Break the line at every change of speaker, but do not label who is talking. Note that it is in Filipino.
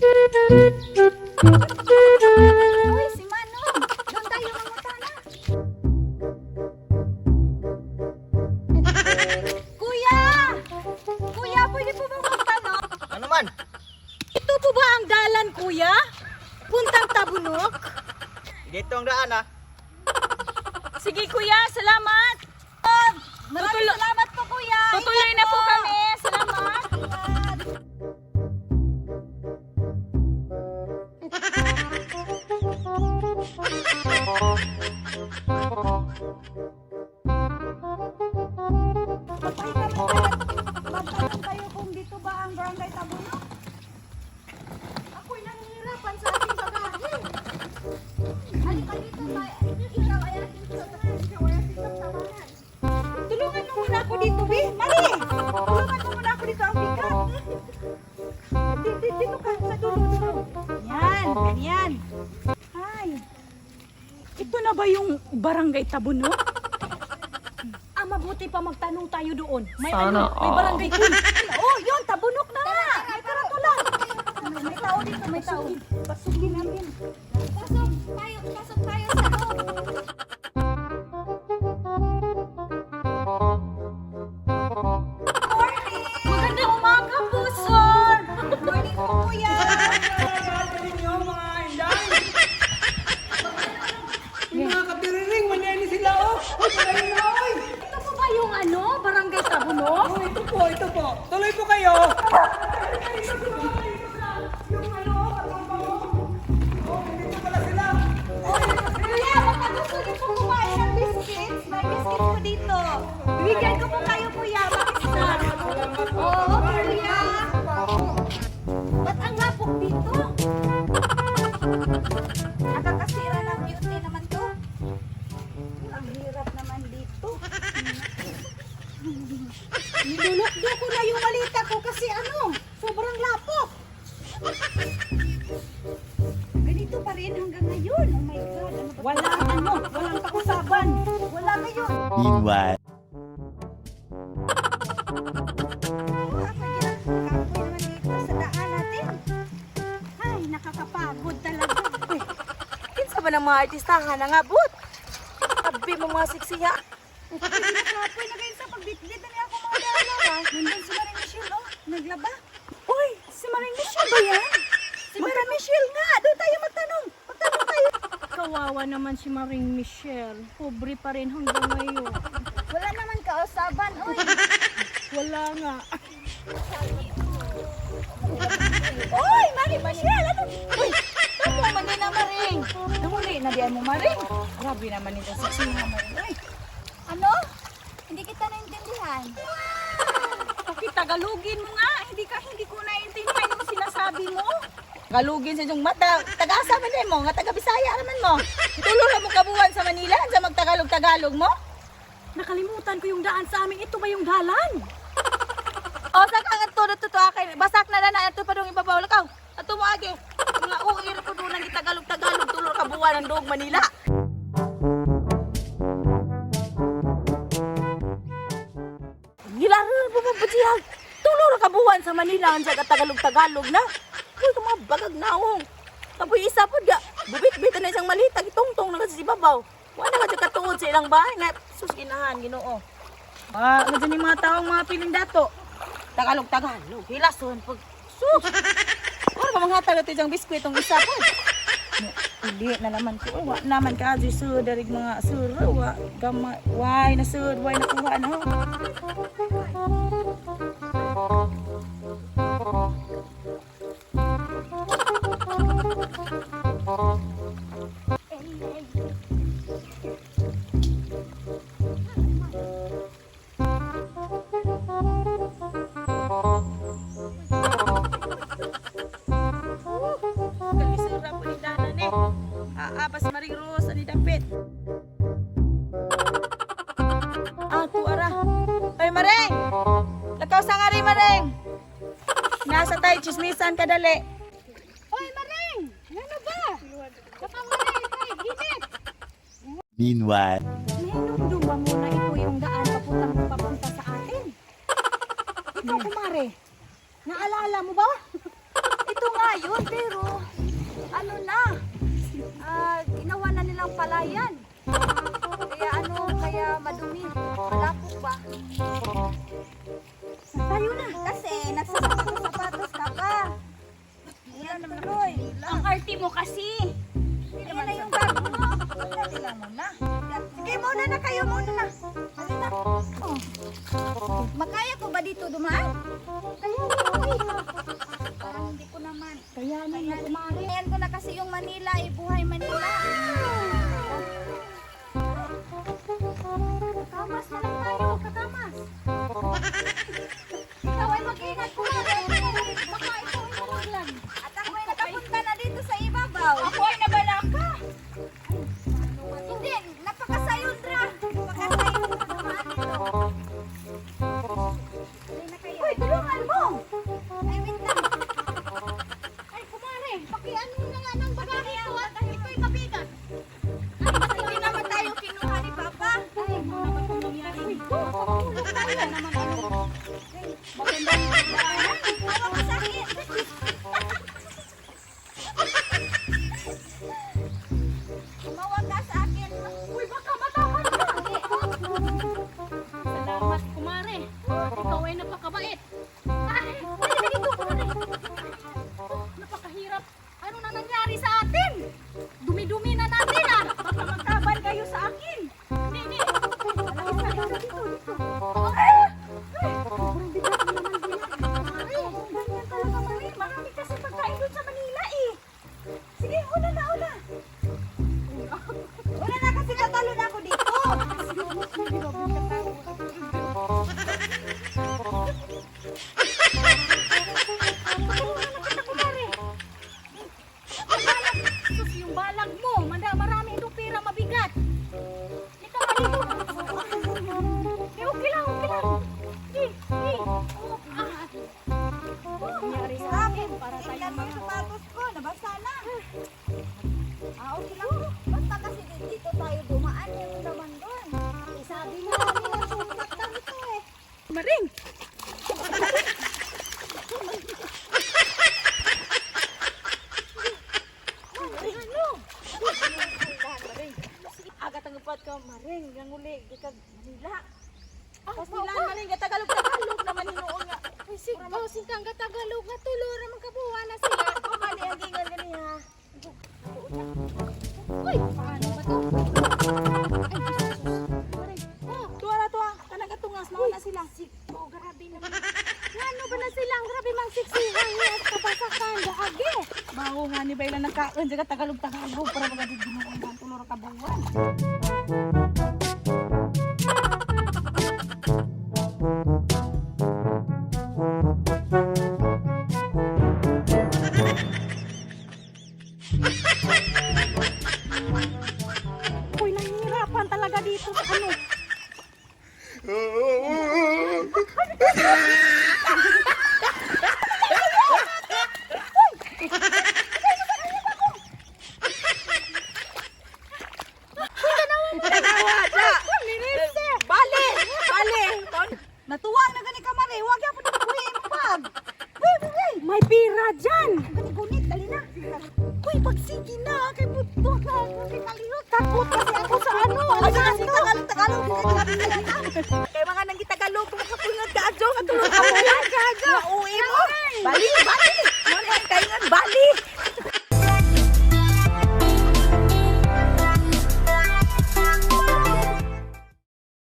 Uy, si Manong! Doon tayo mamutana! Kuya! Kuya, pwede po ba magtanong?
Ano man?
Ito po ba ang dalan, kuya? Puntang Tabunok?
Dito ang daan ah.
Sige, kuya. Salamat! Maraming salamat po, kuya! Tutuloy na po kami. Salamat! Magtanong kayo kung dito ba ang Barangay Tabunok? Ako'y nangihirapan sa aking bagahe. Halika dito, ikaw ay aking sasakyan, ikaw ay aking sasamahan. Tulungan mo muna ako dito, Bi. Mali! Tulungan mo muna ako dito, ang bigat. Dito ka, sa dulo. Yan, ganyan. Ay, ito na ba yung Barangay Tabunok? Mabuti pa magtanong tayo doon. May
Sana
may barangay doon. Oh, yun, Tabunok na nga. May karatula. May tao dito, may tao. Pasukin namin. Pasok tayo sa loob. Morning! Magandang umaga po, sir. Morning po, kuya.
Mga kapiriring, manyan sila oh! Oy!
Ito po ba yung Barangay Tabunok?
Oh, ito po. Tuloy po kayo.
Kuya, baka gusto niyo po kumain ng biscuits. May biscuit po dito. Bibigyan ko po kayo, kuya. Bakit, sir? Oo, kuya. Ba't ang lapok dito? Nakakasira ng beauty naman to. Ang hirap naman dito. Nilulukdo ko na yung malita ko kasi sobrang lapok. Ganito pa rin hanggang ngayon. Oh my God. Walang kakusaban. Wala ngayon.
Meanwhile.
Kapoy naman dito sa daan natin. Ay, nakakapagod talaga.
Kinsa ba ng mga artistahan ang abot? Tabi mo mga siksiya.
Kapoy na kayo sa pagbitbit na niya ako mga dalawa. Nandun si Maring Michelle, naglaba.
Uy, si Maring Michelle ba yan?
Si Maring Michelle nga. Doon tayo magtanong. Magtanong tayo. Kawawa naman si Maring Michelle. Pobre pa rin hanggang ngayon. Wala naman kausaban, oy. Wala nga. Oy, Maring Michelle! Ano? Uy, tamo man din na Maring. Nahuli na diyan mo, Maring. Grabe naman ito sa singa, Maring. Uy. Ano? Hindi kita naintindihan. Pakitagalugin mo nga. Hindi ko naintindihan yung sinasabi mo.
Galugin sa inyong mata. Taga-asa man mo, nga taga-Bisaya naman mo. Tulo na mo kabuhan sa Manila, sa magtagalog-tagalog mo.
Nakalimutan ko yung daan sa amin. Ito ba yung dalan?
O, sa kang ato akin. Basak na na, ato pa dong ibabaw. Lakaw, ato mo agi. Mga uir ko doon ang tagalog-tagalog. Tulo kabuhan ng doog Manila. Gilaran po mo pagsiyak. Tulo na kabuhan sa Manila ang sa tagalog-tagalog na. Uy, ka mga bagag naong. Tapos isa po da. Bubit-bit na isang malita. Gitong-tong na kasi si babaw. Wala ka dyan katuod sa ilang bahay. Nga, sus, ginahan, ginoo. Ano dyan yung mga taong mga piling dato? Tagalog-tagalog. Hilason. Pag, sus. Ano ba mga tagat yung biskwit ang isa po? Hindi na naman ko. Wa naman ka dyan sir. Darig mga sir. Wa gamay. Why na sir. Why na kuha na. Kalisura po ni Danan eh. Pas Maring Rose, ani dapit. Ako ara. Ay Mareng! Lakaw sa nga rin Mareng! Nasa tayo, chismisan ka dali.
Hoy, Maring! Ano ba? Kapag Maring, kay ginit!
Meanwhile.
Nainom ba muna ito yung daan papunta sa atin? Ikaw, kumare. Naalala mo ba? Ito nga, ngayon, pero ano na, ginawa na nilang palayan. Kaya madumi. Malapok ba? Tayo na. Kasi nagsasapatos ka pa. Ayan naman tuloy.
Ang arty mo kasi.
Ayan na yung bag mo. Dali lang muna. Sige, muna na kayo muna na. Dali na. Oh. Makaya ko ba dito dumaan? Kaya na. Parang hindi ko naman. Kaya na kumari. Ayan ko na kasi yung Manila, buhay Manila. Kakamas na lang tayo, kakamas. Ikaw ay mag-ingat ko na. Baka ito ay namaglan. At ako ay nakapunta na dito sa ibabaw.
Ako ay nabalaka.
Hindi, napakasayundra. Napakasayundra naman ito. Dali na kayo. Uy, tulungan mo. Ay, wait lang. Ay, kumare, pakiano na nga ng bagahe ko at ito'y mabigat. Ay, hindi naman tayo kinuha ni Papa. Ay, ano naman kung nangyari dito? Tulog tayo naman ano. Ay, magandang ano ko sakit. Tumawag ka sa akin. Uy, baka matakan ka.
Salamat, kumare. Ikaw ay napakabait.
Ay, dali dito, kumare.
Napakahirap. Ano na nangyari sa atin? Dumi-dumi na natin ah. Baka magkaban kayo sa akin. Hindi.
Marami kasi pagkain doon sa Manila eh. Sige, una na. Una na kasi natalo na ako dito.
Sus, yung balag mo. Marami itong pera mabigat. Ikaw ka dito. Okay lang. Nangyari sa akin para tayo
Tingnan mo yung
mga...
sapatos ko, nabasa na. Okay lang. Basta kasi dito tayo dumaan yung naman doon. Sabi nga namin na sukat kami to eh.
Maring! Ano? Aga tangupat ka, Maring. Yang uli, gikag Manila. Tapos nila, Maring, Tagalog naman hinuon nga.
Ay, sing kang Tagalog nga tulo naman kabuha na sila. Kumali ang gingan gani ha. Uy, paano ba to? Ay, Jesus.
Tuwa na tuwa. Kanang katungas, mauna sila.
Oh, grabe naman. Ano ba na silang grabe mang siksihan niya at kabasakan dahagi.
Bago nga ni Bayla nagkaon, jaga Tagalog para magadig ginuon ang tulo ra ka buwan. Uy, nahihirapan talaga dito sa ano.
Natuwa na gani ka mare, wag ya pud ko imong bag. Uy,
May pira dyan!
gani gunit dali na.
Uy, pagsigi na!